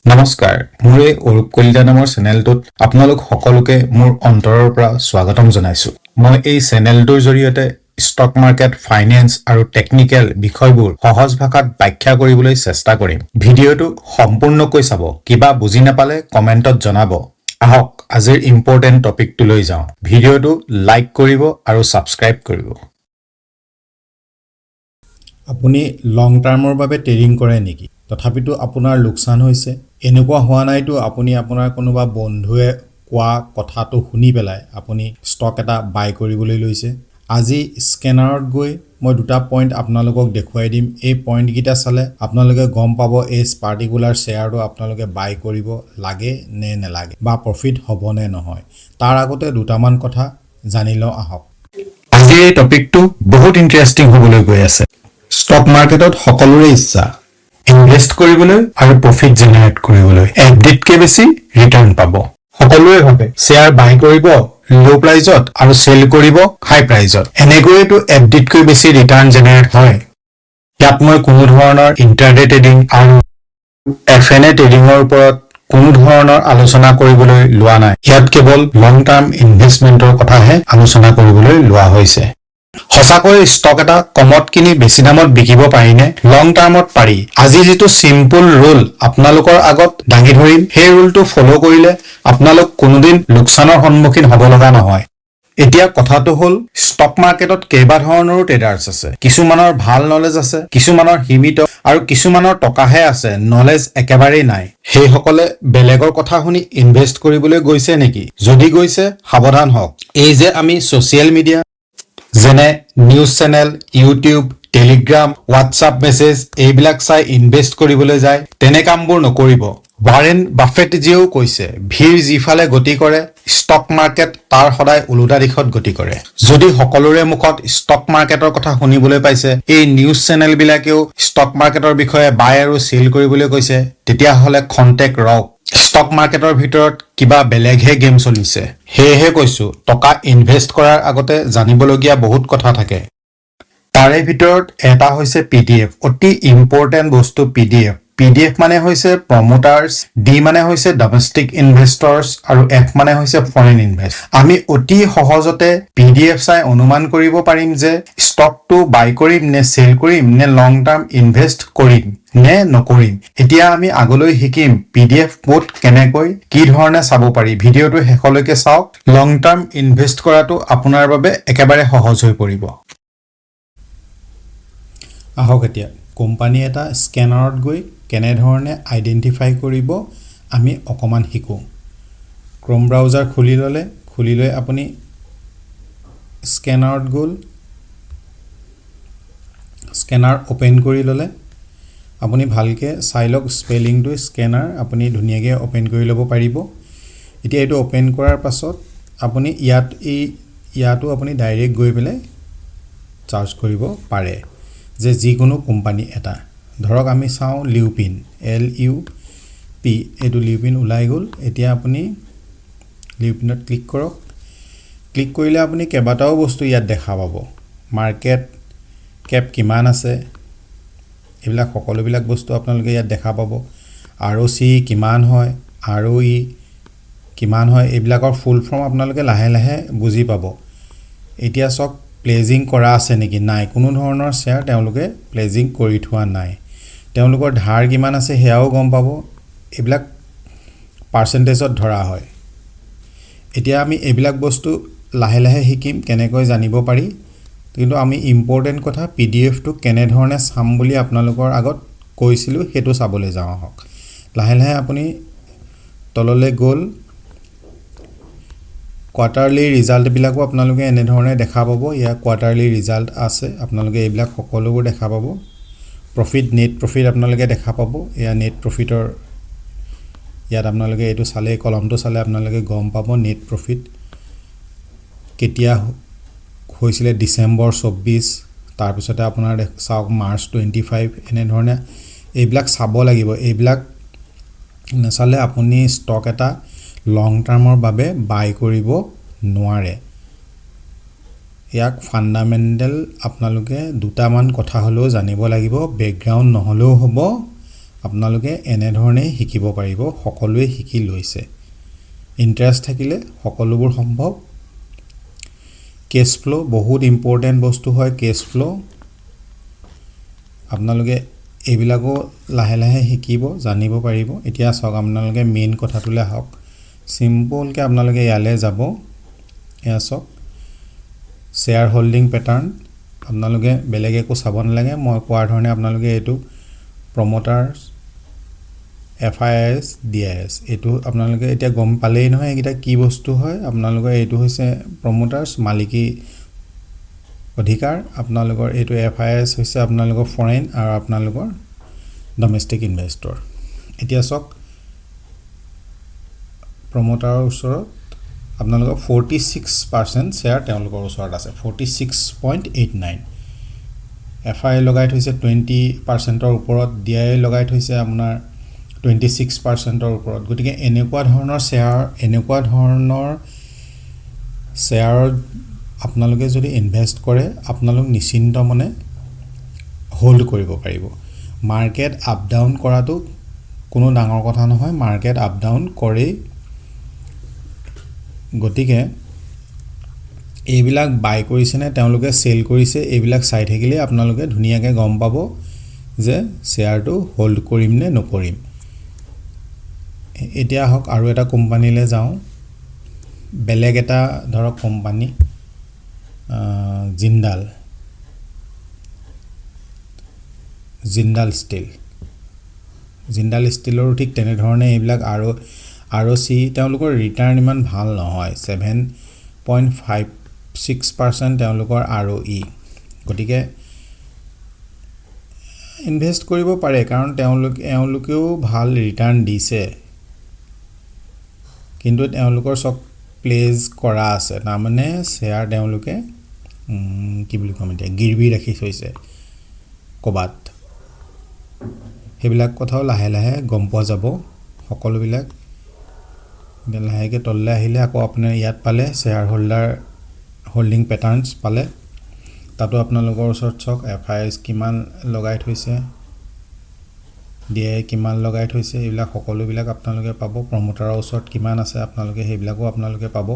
নমস্কাৰ মোৰ এই অৰূপ কলিতা নামৰ চেনেলটোত আপোনালোক সকলোকে মোৰ অন্তৰৰ পৰা স্বাগতম জনাইছো মই এই চেনেলটোৰ জৰিয়তে ষ্টক মাৰ্কেট ফাইনেন্স আৰু টেকনিক্যাল বিষয়বোৰ সহজ ভাষাত ব্যাখ্যা কৰিবলৈ চেষ্টা কৰিম ভিডিঅটো সম্পূৰ্ণকৈ চাব কিবা বুজি নাপালে কমেন্টত জনাব আহক আজিৰ ইম্পৰ্টেন্ট টপিকটো লৈ যাওঁ ভিডিঅটো লাইক কৰিব আৰু সাবস্ক্ৰাইব কৰিব আপুনি লং টাৰ্মৰ বাবে ট্ৰেডিং কৰে নেকি তথাপিতো আপোনাৰ লোকসান হৈছে এনেকুৱা হোৱা নাইতো আপুনি আপোনাৰ কোনোবা বন্ধুৱে কোৱা কথাটো শুনি পেলাই আপুনি ষ্টক এটা বাই কৰিবলৈ লৈছে আজি স্কেনাৰত গৈ মই দুটা পইণ্ট আপোনালোকক দেখুৱাই দিম এই পইণ্ট কিটা চালে আপোনালোকে গম পাব এই পাৰ্টিকুলাৰ শেয়াৰটো আপোনালোকে বাই কৰিব লাগে নে নেলাগে বা প্ৰফিট হ'ব নে নহয় তাৰ আগতে দুটামান কথা জানি লওঁ আহক আজিৰ এই টপিকটো বহুত ইন্টাৰেষ্টিং হ'বলৈ গৈ আছে ষ্টক মাৰ্কেটত সকলোৰে ইচ্ছা ইনভেষ্ট কৰিবলৈ আৰু প্ৰফিট জেনাৰেট কৰিবলৈ এফডিতকৈ বেছি ৰিটাৰ্ণ পাব সকলোৱে ভাবে শেয়াৰ বাই কৰিব লো প্ৰাইজত আৰু সেল কৰিব হাই প্ৰাইজত এনেকৈতো এফডিতকৈ বেছি ৰিটাৰ্ণ জেনাৰেট হয় ইয়াত মই কোনো ধৰণৰ ইন্টাৰডে ট্ৰেডিং আৰু এফএনএ ট্ৰেডিঙৰ ওপৰত কোনো ধৰণৰ আলোচনা কৰিবলৈ লোৱা নাই ইয়াত কেৱল লং টাৰ্ম ইনভেষ্টমেন্টৰ কথাহে আলোচনা কৰিবলৈ লোৱা হৈছে সঁচাকৈ ষ্টক এটা কমত কিনি বেছি দামত বিকিব পাৰিনে লং টাৰ্মত পাৰি আজি যেটো সিম্পল ৰুল আপোনালোকৰ আগত দাঙি ধৰিম সেই ৰুলটো ফলো কৰিলে আপোনালোক কোনোদিন লোকসানৰ সন্মুখীন হ'ব লগা নহয় এতিয়া কথাটো হ'ল ষ্টক মাৰ্কেটত কেইবা ধৰণৰো ট্ৰেডাৰ্ছ আছে কিছুমানৰ ভাল নলেজ আছে কিছুমানৰ সীমিত আৰু কিছুমানৰ টকাহে আছে নলেজ একেবাৰেই নাই সেইসকলে বেলেগৰ কথা শুনি ইনভেষ্ট কৰিবলৈ গৈছে নেকি যদি গৈছে সাৱধান হওক এই যে আমি সোশ্যাল মিডিয়া যেনে news channel YouTube Telegram WhatsApp message এইবিলাক চাই ইনভেষ্ট কৰিবলৈ যায় তেনে কামবোৰ নকৰিব ৱাৰেন বাফেটজীয়েও কৈছে ভিৰ যিফালে গতি কৰে ষ্টক মাৰ্কেট তাৰ সদায় উলুটা দিশত গতি কৰে যদি সকলোৰে মুখত ষ্টক মাৰ্কেটৰ কথা শুনিবলৈ পাইছে এই নিউজ চেনেল বিলাকেও ষ্টক মাৰ্কেটৰ বিষয়ে বাই আৰু সেল কৰিবলৈ কৈছে তেতিয়া হলে খন্তেক ৰক ষ্টক মাৰ্কেটৰ ভিতৰত কিবা বেলেগহে গেম চলিছে হেহে কৈছো টকা ইনভেষ্ট কৰাৰ আগতে জানিবলগীয়া বহুত কথা থাকে তাৰে ভিতৰত এটা হৈছে পিডিএফ অতি ইম্পৰ্টেন্ট বস্তু পিডিএফ মানে হৈছে প্ৰমোটাৰ্স ডি মানে হৈছে ডমেষ্টিক ইনভেষ্টৰ্স আৰু এফ মানে হৈছে ফৰেন ইনভেষ্ট আমি অতি সহজতে পিডিএফ চাই অনুমান কৰিব পাৰিম যে ষ্টকটো বাই কৰিম নে সেল কৰিম নে লং টাৰ্ম ইনভেষ্ট কৰিম নে নকৰিম এতিয়া আমি আগলৈ শিকিম পিডিএফ কোড কেনেকৈ কি ধৰণে চাব পাৰি ভিডিঅটো শেষলৈকে চাওক লং টাৰ্ম ইনভেষ্ট কৰাটো আপোনাৰ বাবে একেবাৰে সহজ হৈ পৰিব আহক এতিয়া কোম্পানী এটা স্কেনাৰত গৈ কেনে ধৰণে আইডেন্টিফাই কৰিব আমি অকমান শিকো ক্ৰোম ব্ৰাউজাৰ খুলি লৈ আপুনি স্কেনাৰত গ'ল স্কেনাৰ ওপেন কৰি ললে আপুনি ভালকে চাই লওক স্পেলিংটো স্কেনাৰ আপুনি ধুনীয়াকৈ ওপেন কৰি ল'ব পাৰিব এতিয়া এইটো ওপেন কৰাৰ পাছত আপুনি ইয়াতো আপুনি ডাইৰেক্ট গৈ পেলাই চাৰ্চ কৰিব পাৰে যে যিকোনো কোম্পানী এটা ধৰক আমি চাওঁ লিউপিন LUP এইটো লিউপিন ওলাই গ'ল এতিয়া আপুনি লিউপিনত ক্লিক কৰক ক্লিক কৰিলে আপুনি কেইবাটাও বস্তু ইয়াত দেখা পাব মাৰ্কেট কেপ কিমান আছে এইবিলাক সকলোবিলাক বস্তু আপোনালোকে ইয়াত দেখা পাব ROC কিমান হয় ROE কিমান হয় এইবিলাকৰ ফুল ফৰ্ম আপোনালোকে লাহে লাহে বুজি পাব এতিয়া সক প্লেজিং কৰা আছে নেকি নাই কোনো ধৰণৰ শেয়াৰ তেওঁলোকে প্লেজিং কৰি থোৱা নাই তেওঁলোকৰ ধাৰ কিমান আছে হেয়াও গম পাব এইবিলাক পাৰ্সেন্টেজত ধৰা হয় এতিয়া আমি এইবিলাক বস্তু লাহে লাহে শিকিম কেনেকৈ জানিব পাৰি কিন্তু আমি ইম্পৰ্টেন্ট কথা পিডিএফ টো কেনে ধৰণে চাম বুলি আপোনালোকৰ আগত কৈছিলো হেতু চাবলৈ যাওঁ হক লাহে লাহে আপুনি তললৈ গ'ল কোৱাৰ্টাৰলি ৰিজাল্ট বিলাকো আপোনালোকে এনে ধৰণে দেখা পাব ইয়া কোৱাৰ্টাৰলি ৰিজাল্ট আছে আপোনালোকে এইবিলাক সকলোবোৰ দেখা পাব প্ৰফিট নেট প্ৰফিট আপোনালোকে দেখা পাব ইয়া নেট প্ৰফিটৰ ইয়াত আপোনালোকে এইটো চালে কলমটো চালে আপোনালোকে গম পাব নেট প্ৰফিট কেতিয়া হৈছিলে ডিসেম্বৰ 24 তাৰ পিছতে আপোনাৰ চাওক মাৰ্চ 25 এনে ধৰণে এইবিলাক চাব লাগিব এইবিলাক নাচালে আপুনি ষ্টক এটা লং টাৰ্মৰ বাবে বাই কৰিব নোৱাৰে ইয়াক ফান্ডামেন্টাল আপোনালোকে দুটামান কথা হলেও জানিব লাগিব বেকগ্ৰাউণ্ড নহলেও হ'ব আপোনালোকে এনে ধৰণে শিকিব পাৰিব সকলোৱে শিকি লৈছে ইন্টাৰেষ্ট থাকিলে সকলোবোৰ সম্ভৱ কেশ ফ্লো বহুত ইম্পৰ্টেন্ট বস্তু হয় কেশ ফ্লো আপোনালোকে এইবিলাকো লাহে লাহে শিকিব জানিব পাৰিব এতিয়া সক আপোনালোকে মেইন কথাটোলে হওক সিম্পল কে আপোনালোকে ইয়ালে যাব এয়া সক শেয়াৰ হোল্ডিং প্যাটাৰ্ন আপোনালোকে বেলেগ একো চাব নালাগে মই কোৱাৰ ধৰণে আপোনালোকে এটো প্ৰমোটাৰ্স FIS DIS এটো আপোনালোকে এতিয়া গম পালেই নহয় এটা কি বস্তু হয় আপোনালোকে এটো হৈছে প্ৰমোটাৰ্স মালিকী অধিকাৰ আপোনালোকৰ এটো FIS হৈছে আপোনালোকৰ ফৰেন আৰু আপোনালোকৰ ডমেষ্টিক ইনভেষ্টৰ এতিয়া সক প্ৰমোটাৰৰ ওচৰত আপোনালোকৰ 46% শেয়াৰ তেওঁলোকৰ ওচৰত আছে 46.89 FI লগাই থৈছে 20% ৰ ওপৰত DI লগাই থৈছে আপোনাৰ 26% ৰ ওপৰত গতিকে এনেকুৱা ধৰণৰ শেয়াৰ আপোনালোকে যদি ইনভেষ্ট কৰে আপোনালোক নিশ্চিন্ত মনে হোল্ড কৰিব পাৰিব মাৰ্কেট আপ ডাউন কৰাটো কোনো ডাঙৰ কথা নহয় মাৰ্কেট আপ ডাউন কৰে গতিকে এইবিলাক বাই কৰিছে নে তেওঁলোকে সেল কৰিছে এইবিলাক চাই থাকিলে আপোনালোকে ধুনিয়াকে গম পাব যে শেয়াৰটো হোল্ড কৰিম নে নকৰিম এতিয়া হক আৰু এটা কোম্পানীলে যাও বেলেগ এটা ধৰক কোম্পানী জিন্দাল ষ্টিলৰ ঠিক তেনে ধৰণে এইবিলাক আৰু ROC তেওঁলোকৰ ৰিটাৰ্ণ ইমান ভাল নহয় 7.56% তেওঁলোকৰ ROE গতিকে ইনভেষ্ট কৰিব পাৰে কাৰণ তেওঁলোকেও ভাল ৰিটাৰ্ণ দিছে কিন্তু তেওঁলোকৰ সক প্লেজ কৰা আছে না মানে শেয়াৰ তেওঁলোকে কি বুলি কম এতিয়া গিৰবি ৰাখি থৈছে কবাত হেবিলাক কথাও লাহে লাহে গম পোৱা যাব সকলো বিলাক লাহেকে তললে আহিলে আকৌ আপোনাৰ ইয়াত পালে শেয়াৰ হোল্ডিং প্যাটাৰ্নস পালে তাতো আপোনালোকৰ ওচৰত সক FIS কিমান লগাই থৈছে DI কিমান লগাই থৈছে এইবিলাক সকলো বিলাক আপোনালোকে পাব প্ৰমোটাৰৰ ওচৰত কিমান আছে আপোনালোকে হেবিলাকো আপোনালোকে পাব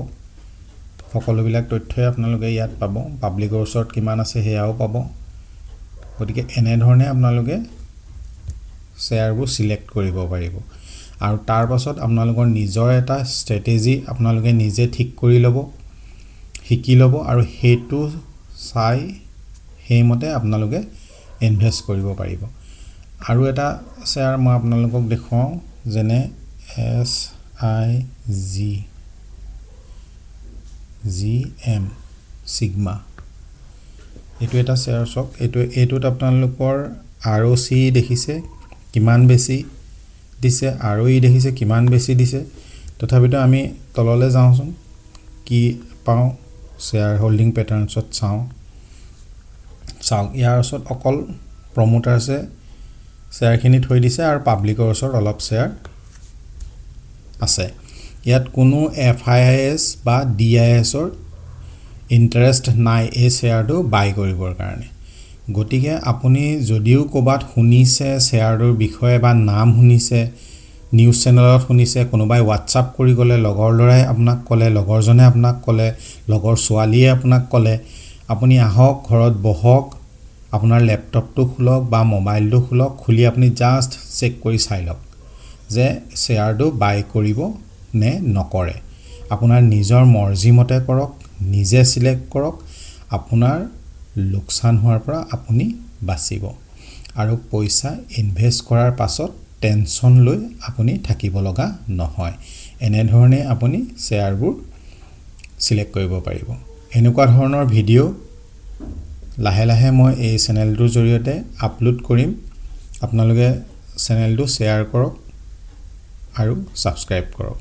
সকলো বিলাক তথ্যই আপোনালোকে ইয়াত পাব পাব্লিকৰ ওচৰত কিমান আছে হেয়াও পাব গতিকে এনে ধৰণে আপোনালোকে শেয়াৰবোৰ সিলেক্ট কৰিব পাৰিব আৰু তাৰ পাছত আপোনালোকৰ নিজৰ এটা ষ্ট্ৰেটেজি আপোনালোকে নিজে ঠিক কৰি ল'ব শিকি ল'ব আৰু হেতু চাই হেমতে আপোনালোকে ইনভেষ্ট কৰিব পাৰিব আৰু এটা শেয়াৰ মই আপোনালোকক দেখুৱাও যেনে SIGM সিগমা এটো এটা শেয়াৰ সক এটোত আপোনালোকৰ ROC দেখিছে কিমান বেছি দিছে ROE দেখিছে কিমান বেছি দিছে তথাপিতো আমি তললে যাওঁচোন কি পাও শেয়াৰ হোল্ডিং প্যাটাৰ্নছত চাও ইয়াৰ ওচৰত অকল প্ৰমোটাৰছে শেয়াৰখিনি থৈ দিছে আৰু পাব্লিকৰ ওচৰত অলপ শেয়াৰ আছে ইয়াত কোনো FIS বা DIS ৰ ইন্টাৰেষ্ট নাই এই শেয়াৰটো বাই কৰিবৰ কাৰণে গতিকে আপুনি যদিও কবাত শুনিছে শেয়াৰৰ বিষয়ে বা নাম শুনিছে নিউজ চেনেলত শুনিছে কোনোবাই WhatsApp কৰি গলে লগৰ লৰাই আপোনাক কলে লগৰজনে আপোনাক কলে লগৰ ছোৱালীয়ে আপোনাক কলে আপুনি আহক ঘৰত বহক আপোনাৰ ল্যাপটপটো খুলক বা মোবাইলটো খুলক খুলি আপুনি জাস্ট চেক কৰি চাই লওক যে শেয়াৰটো বাই কৰিব নে নকৰে আপোনাৰ নিজৰ মৰ্জি মতে কৰক নিজে সিলেক্ট কৰক আপোনাৰ লোকসান হোৱাৰ পৰা আপুনি বাচিব আৰু পইচা ইনভেষ্ট কৰাৰ পাছত টেনচন লৈ আপুনি থাকিব লগা নহয় এনে ধৰণে আপুনি শেয়াৰবোৰ সিলেক্ট কৰিব পাৰিব এনেকুৱা ধৰণৰ ভিডিও লাহে লাহে মই এই চেনেলটোৰ জৰিয়তে আপলোড কৰিম আপোনালোকে চেনেলটো শ্বেয়াৰ কৰক আৰু সাবস্ক্ৰাইব কৰক